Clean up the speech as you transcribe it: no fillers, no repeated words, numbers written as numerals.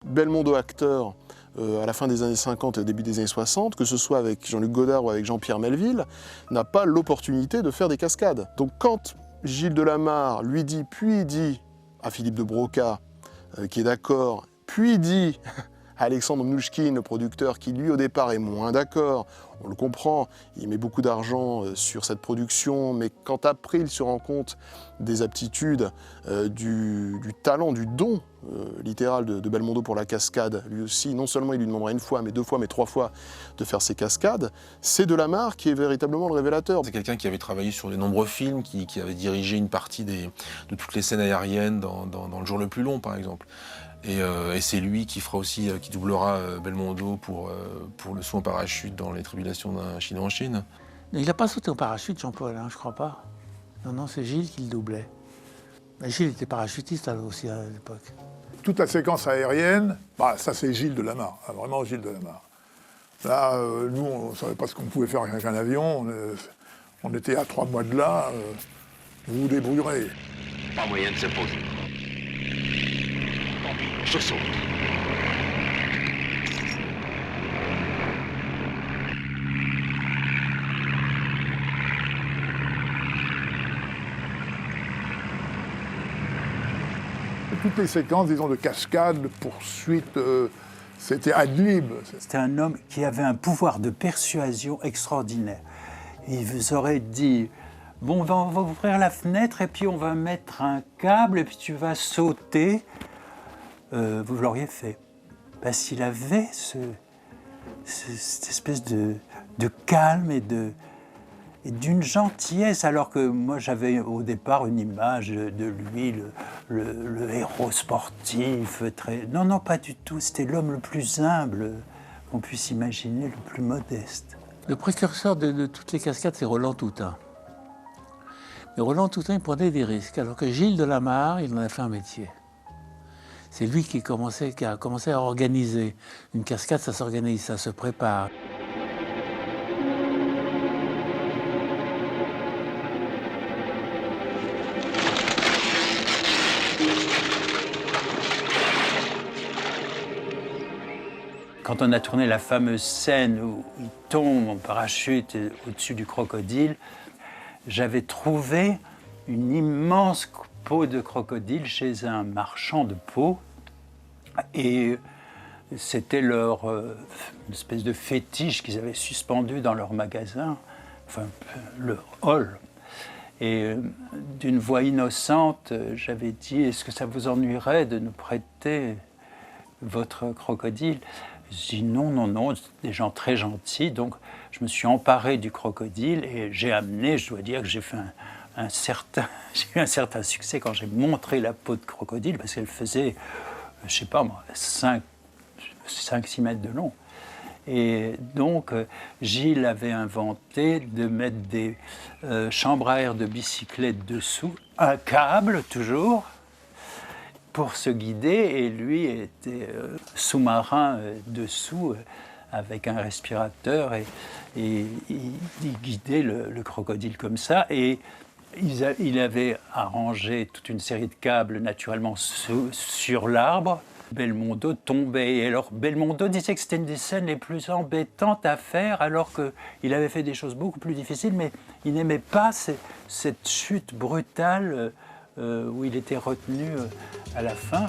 Belmondo acteur à la fin des années 50 et au début des années 60, que ce soit avec Jean-Luc Godard ou avec Jean-Pierre Melville, n'a pas l'opportunité de faire des cascades. Donc quand Gilles Delamarre lui dit, puis dit à Philippe de Broca, qui est d'accord, puis dit à Alexandre Mnouchkine, le producteur, qui lui au départ est moins d'accord, on le comprend, il met beaucoup d'argent sur cette production, mais quand après il se rend compte des aptitudes, du talent, du don littéral de Belmondo pour la cascade, lui aussi, non seulement il lui demandera une fois, mais 2 fois, mais 3 fois de faire ses cascades, c'est Delamarre qui est véritablement le révélateur. C'est quelqu'un qui avait travaillé sur de nombreux films, qui avait dirigé une partie de toutes les scènes aériennes dans Le jour le plus long, par exemple. Et c'est lui qui fera aussi, qui doublera Belmondo pour le saut en parachute dans Les Tribulations d'un Chinois en Chine. Il n'a pas sauté en parachute, Jean-Paul, hein, je crois pas. Non, non, c'est Gilles qui le doublait. Mais Gilles était parachutiste aussi à l'époque. Toute la séquence aérienne, bah, ça c'est Gilles Delamarre, vraiment Gilles Delamarre. Là, nous, on ne savait pas ce qu'on pouvait faire avec un avion, on était à 3 mois de là, vous vous débrouillerez. Pas moyen de se poser. Tant pis, je saute. Toutes les séquences, disons, de cascade, de poursuite, c'était ad lib. C'était un homme qui avait un pouvoir de persuasion extraordinaire. Il vous aurait dit, bon, on va ouvrir la fenêtre et puis on va mettre un câble et puis tu vas sauter. Vous l'auriez fait. Parce qu'il avait cette espèce de calme et d'une gentillesse, alors que moi j'avais au départ une image de lui, le héros sportif, très... Non, non, pas du tout, c'était l'homme le plus humble qu'on puisse imaginer, le plus modeste. Le précurseur de toutes les cascades, c'est Roland Toutain. Mais Roland Toutain, il prenait des risques, alors que Gilles Delamarre, il en a fait un métier. C'est lui qui a commencé à organiser. Une cascade, ça s'organise, ça se prépare. Quand on a tourné la fameuse scène où il tombe en parachute au-dessus du crocodile, j'avais trouvé une immense peau de crocodile chez un marchand de peau. Et c'était leur espèce de fétiche qu'ils avaient suspendu dans leur magasin, enfin leur hall. Et d'une voix innocente, j'avais dit « Est-ce que ça vous ennuierait de nous prêter votre crocodile ?» J'ai dit non, non, non, des gens très gentils. Donc je me suis emparé du crocodile et j'ai amené, je dois dire que j'ai fait j'ai eu un certain succès quand j'ai montré la peau de crocodile, parce qu'elle faisait, je sais pas moi, 5-6 mètres de long. Et donc Gilles avait inventé de mettre des chambres à air de bicyclette dessous, un câble toujours, pour se guider, et lui était sous-marin dessous avec un respirateur, et il guidait le crocodile comme ça. Et il avait arrangé toute une série de câbles naturellement sur l'arbre. Belmondo tombait, et alors Belmondo disait que c'était une des scènes les plus embêtantes à faire, alors qu'il avait fait des choses beaucoup plus difficiles, mais il n'aimait pas cette chute brutale où il était retenu à la fin.